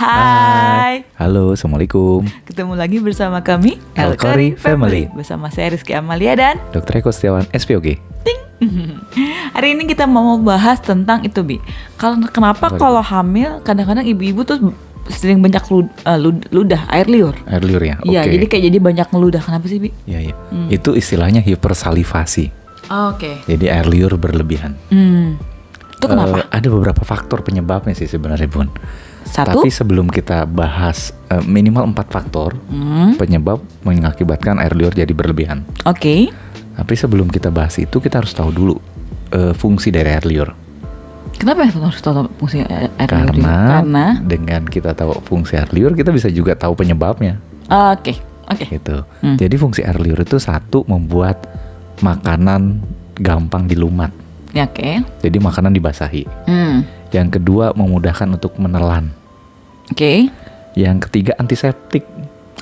Hai. Halo, Assalamualaikum. Ketemu lagi bersama kami Elkori Family. bersama saya Rizky Amalia dan Dr. Eko Setiawan, SPOG. hari ini kita mau bahas tentang itu Bi. Kenapa Apa kalau hamil kadang-kadang ibu-ibu tuh sering banyak ludah air liur. Air liur ya? Iya, Oke. jadi kayak jadi banyak ngeludah. Kenapa sih Bi? Iya, iya. Itu istilahnya hipersalivasi. Oke. Jadi air liur berlebihan. Itu kenapa? Ada beberapa faktor penyebabnya sih sebenarnya, Bun. Satu. Tapi sebelum kita bahas minimal 4 faktor penyebab mengakibatkan air liur jadi berlebihan. Oke. Tapi sebelum kita bahas itu, kita harus tahu dulu fungsi dari air liur. Kenapa harus tahu fungsi air liur juga? Karena dengan kita tahu fungsi air liur, kita bisa juga tahu penyebabnya. Oke. Gitu. Jadi fungsi air liur itu satu, membuat makanan gampang dilumat. Ya, oke. Jadi makanan dibasahi. Yang kedua, memudahkan untuk menelan. Oke. Yang ketiga, antiseptik.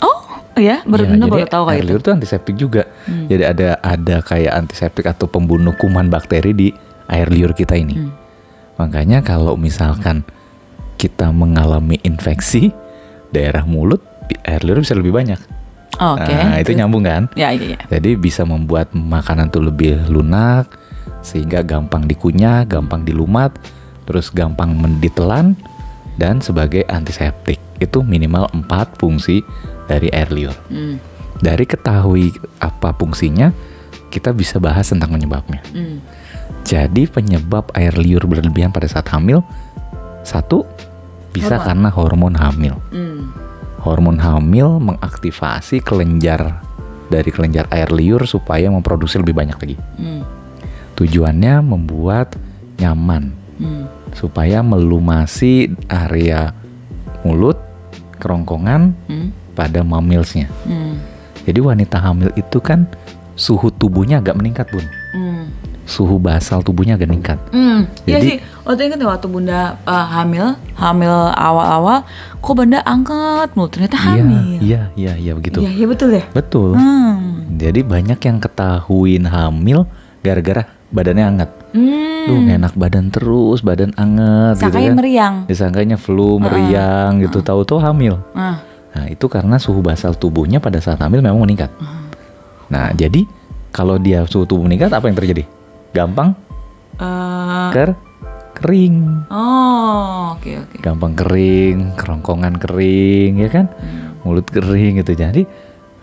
Oh, ya, baru tahu kayak air itu. liur itu antiseptik juga. Jadi ada kayak antiseptik atau pembunuh kuman bakteri di air liur kita ini. Makanya kalau misalkan kita mengalami infeksi daerah mulut, air liur bisa lebih banyak. Oke. Nah, itu nyambung kan? Ya. Jadi bisa membuat makanan tuh lebih lunak, sehingga gampang dikunyah, gampang dilumat, terus gampang ditelan, dan sebagai antiseptik. Itu minimal 4 fungsi dari air liur. Dari ketahui apa fungsinya, kita bisa bahas tentang penyebabnya. Jadi penyebab air liur berlebihan pada saat hamil, satu, bisa karena hormon hamil. Hormon hamil mengaktifasi kelenjar air liur supaya memproduksi lebih banyak lagi. Tujuannya membuat nyaman, supaya melumasi area mulut, kerongkongan pada mammilsnya. Jadi wanita hamil itu kan suhu tubuhnya agak meningkat, Bun. Suhu basal tubuhnya agak meningkat. Iya Jadi- sih. Waktu ingat ya waktu Bunda hamil awal-awal, kok Bunda angkat mulu, ternyata hamil. Iya begitu. Iya betul ya. Betul. Jadi banyak yang ketahuin hamil gara-gara badannya hangat. Duh, enak badan terus, badan hangat gitu Sangkanya kan. meriang. Disangkanya flu, meriang gitu, tahu-tahu hamil. Nah, itu karena suhu basal tubuhnya pada saat hamil memang meningkat. Nah, jadi kalau dia suhu tubuh meningkat, apa yang terjadi? Gampang kering. Oh, oke. Gampang kering, kerongkongan kering, ya kan? Mulut kering gitu. Jadi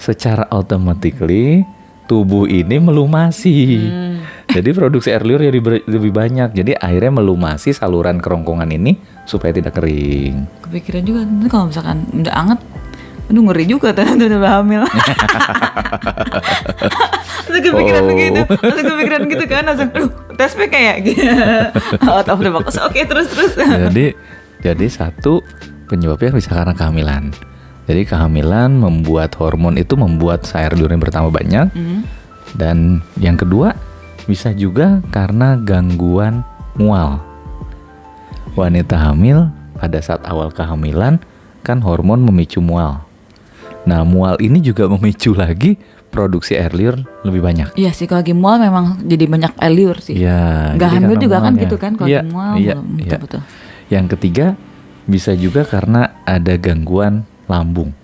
secara automatically tubuh ini melumasi. Jadi produksi air liur jadi lebih banyak. Jadi airnya melumasi saluran kerongkongan ini supaya tidak kering. Kepikiran juga nanti kalau misalkan udah anget, aduh ngeri juga ternyata udah hamil. Langsung kepikiran gitu kan, langsung tes pack kayak gitu. Out of the box. Oke, terus. Jadi satu, penyebabnya bisa karena kehamilan. Jadi kehamilan membuat hormon itu membuat air liurnya bertambah banyak. Dan yang kedua, bisa juga karena gangguan mual. Wanita hamil pada saat awal kehamilan kan hormon memicu mual. Nah, mual ini juga memicu lagi produksi air liur lebih banyak. Iya sih, kalau lagi mual memang jadi banyak air liur sih. Iya. Gak jadi hamil karena juga kan mualnya. gitu kan kalau Iya, lagi mual. iya. Betul. Yang ketiga, bisa juga karena ada gangguan lambung.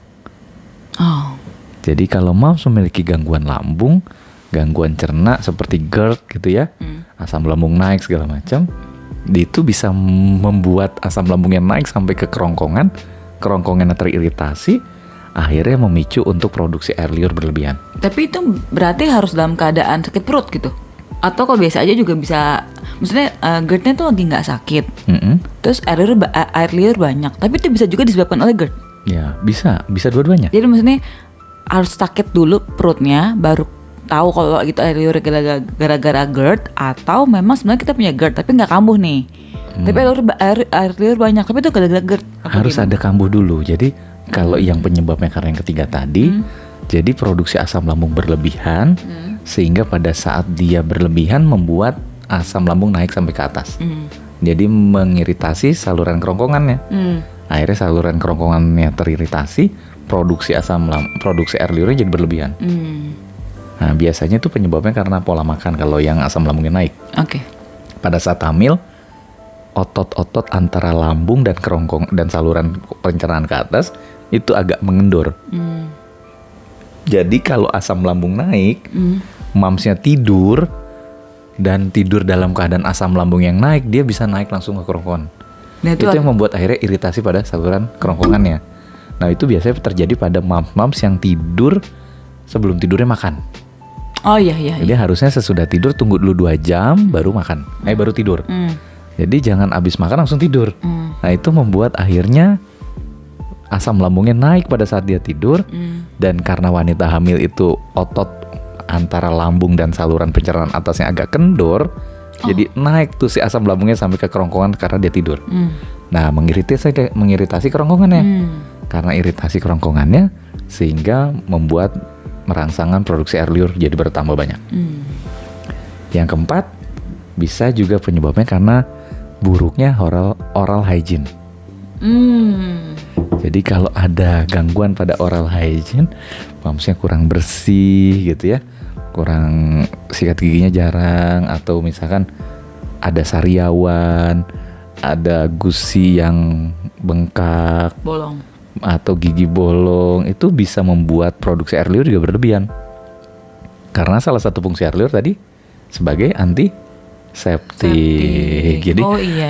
Oh. Jadi kalau moms memiliki gangguan lambung, gangguan cerna seperti GERD gitu ya, asam lambung naik segala macam, itu bisa membuat asam lambungnya naik sampai ke kerongkongannya teriritasi, akhirnya memicu untuk produksi air liur berlebihan. Tapi itu berarti harus dalam keadaan sakit perut gitu? Atau kalau biasa aja juga bisa, maksudnya GERD-nya tuh lagi nggak sakit, terus air liur banyak, tapi itu bisa juga disebabkan oleh GERD? Ya, bisa dua-duanya. Jadi maksudnya harus sakit dulu perutnya, baru tahu kalau gitu air liur gara-gara GERD, atau memang sebenarnya kita punya GERD tapi nggak kambuh nih. Tapi air liur banyak, tapi itu gara-gara GERD. Harus ada kambuh dulu. Jadi kalau yang penyebabnya karena yang ketiga tadi, jadi produksi asam lambung berlebihan, sehingga pada saat dia berlebihan membuat asam lambung naik sampai ke atas. Jadi mengiritasi saluran kerongkongannya. Akhirnya saluran kerongkongannya teriritasi, produksi air liurnya jadi berlebihan. Nah, biasanya itu penyebabnya karena pola makan kalau yang asam lambungnya naik. Oke. Pada saat hamil, otot-otot antara lambung dan kerongkong dan saluran pencernaan ke atas itu agak mengendur. Jadi kalau asam lambung naik, mamsnya tidur dan tidur dalam keadaan asam lambung yang naik, dia bisa naik langsung ke kerongkongan. Nah, Itu yang membuat akhirnya iritasi pada saluran kerongkongannya. Nah itu biasanya terjadi pada mams yang tidur sebelum tidurnya makan. Oh iya. Jadi harusnya sesudah tidur tunggu dulu 2 jam baru makan, baru tidur. Jadi jangan abis makan langsung tidur. Nah itu membuat akhirnya asam lambungnya naik pada saat dia tidur. Dan karena wanita hamil itu otot antara lambung dan saluran pencernaan atasnya agak kendor, jadi naik tuh si asam lambungnya sampai ke kerongkongan karena dia tidur. Nah mengiritasi kerongkongannya. Karena iritasi kerongkongannya sehingga membuat merangsangan produksi air liur jadi bertambah banyak. Yang keempat, bisa juga penyebabnya karena buruknya oral hygiene. Jadi kalau ada gangguan pada oral hygiene, maksudnya kurang bersih gitu ya, kurang sikat giginya jarang, atau misalkan ada sariawan, ada gusi yang bengkak, Bolong. atau gigi bolong, itu bisa membuat produksi air liur juga berlebihan. Karena salah satu fungsi air liur tadi sebagai antiseptik. Jadi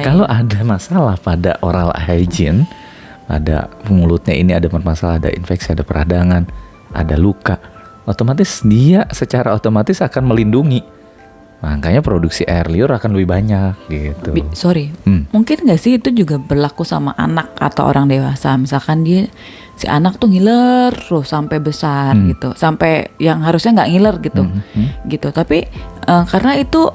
kalau ada masalah pada oral hygiene, ada mulutnya ini ada masalah, ada infeksi, ada peradangan, ada luka, otomatis dia secara otomatis akan melindungi. Makanya produksi air liur akan lebih banyak gitu. Mungkin nggak sih itu juga berlaku sama anak atau orang dewasa? Misalkan si anak tuh ngiler terus sampai besar gitu, sampai yang harusnya nggak ngiler gitu, gitu. Tapi karena itu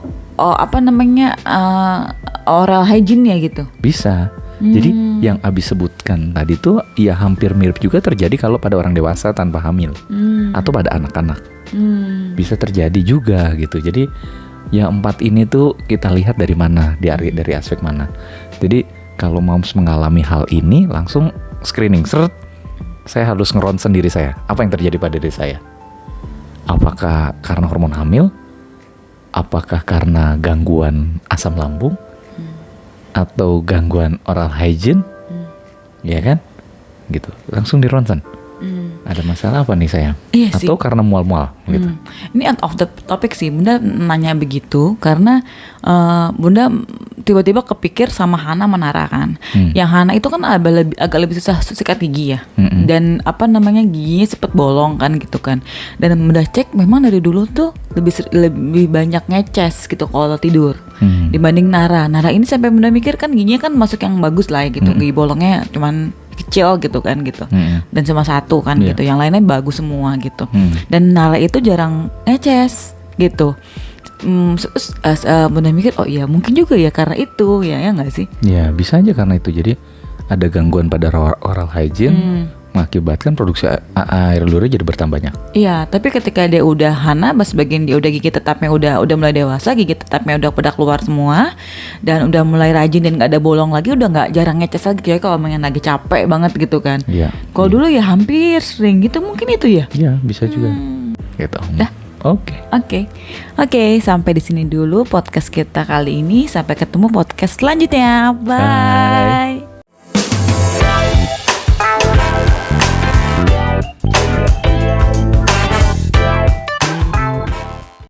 oral hygiene ya gitu. Bisa. Jadi yang Abi sebutkan tadi tuh ya hampir mirip juga terjadi kalau pada orang dewasa tanpa hamil atau pada anak-anak. Bisa terjadi juga gitu. Jadi yang 4 ini tuh kita lihat dari mana, dari aspek mana. Jadi kalau moms mengalami hal ini langsung screening, saya harus ngeronsen diri saya. Apa yang terjadi pada diri saya? Apakah karena hormon hamil? Apakah karena gangguan asam lambung? Atau gangguan oral hygiene? Ya kan? Gitu. Langsung dironsen. Ada masalah apa nih saya? Iya atau sih. karena mual-mual gitu. Ini out of the topic sih. Bunda nanya begitu karena Bunda tiba-tiba kepikir sama Hana Manara kan. Yang Hana itu kan agak lebih susah sikat gigi ya. Dan giginya cepet bolong kan gitu kan. Dan Bunda cek memang dari dulu tuh lebih banyak ngeces gitu kalau tidur dibanding Nara. Nara ini sampai Bunda mikir kan giginya kan masuk yang bagus lah ya gitu. Gigi bolongnya cuman kecil gitu kan gitu. Dan cuma 1 kan gitu. Yang lainnya bagus semua gitu. Dan Nara itu jarang ngeces gitu. Bunda mikir oh iya mungkin juga ya karena itu ya nggak sih? Ya bisa aja karena itu. Jadi ada gangguan pada oral hygiene mengakibatkan produksi air liurnya jadi bertambah banyak. Iya, tapi ketika dia udah Hana, sebagian dia udah gigi tetapnya udah mulai dewasa, gigi tetapnya udah pada keluar semua, dan udah mulai rajin dan nggak ada bolong lagi, udah nggak jarang ngeces lagi kayak kalau main lagi capek banget gitu kan. Iya. Kalau dulu ya hampir sering gitu mungkin itu ya. Iya bisa juga. Gitu. Dah. Oke, sampai di sini dulu podcast kita kali ini. Sampai ketemu podcast selanjutnya. Bye.